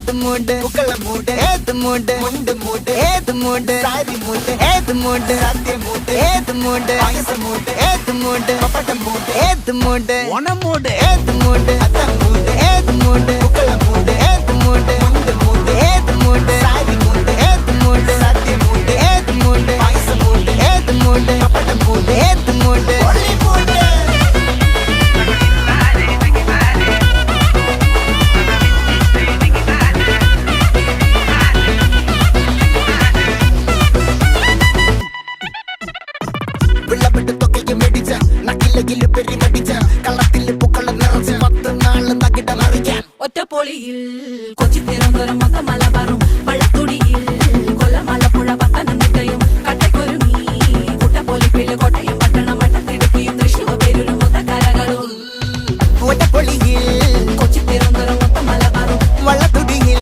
ഏത് മൂട് പുക്കള മൂട് ഏത് മൂട് മുണ്ട് മൂട് ഏത് മൂട് സാരി മൂട് ഏത് മൂട് സദ്യ മൂട് ഏത് മൂട് പായസ മൂട് ഏത് മൂട് പപ്പടം മൂട് ഏത് മൂട് ഓണം മൂട് ഏത് മൂട് അത്തം മൂട് ഏത് മൂട് പുക്കള മൂട് ഏത് മൂട് മുണ്ട് മൂട് ഏത് മൂട് സാരി മൂട് ഏത് മൂട് സദ്യ മൂട് ഏത് മൂട് പായസ മൂട് ഏത് മൂട് പപ്പടം മൂട് ഏത് മൂട് ഒളി മൂട് ഒറ്റപ്പൊളിയിൽ കൊച്ചി തിരുവനന്തപുരം മൊത്തം മലബാറും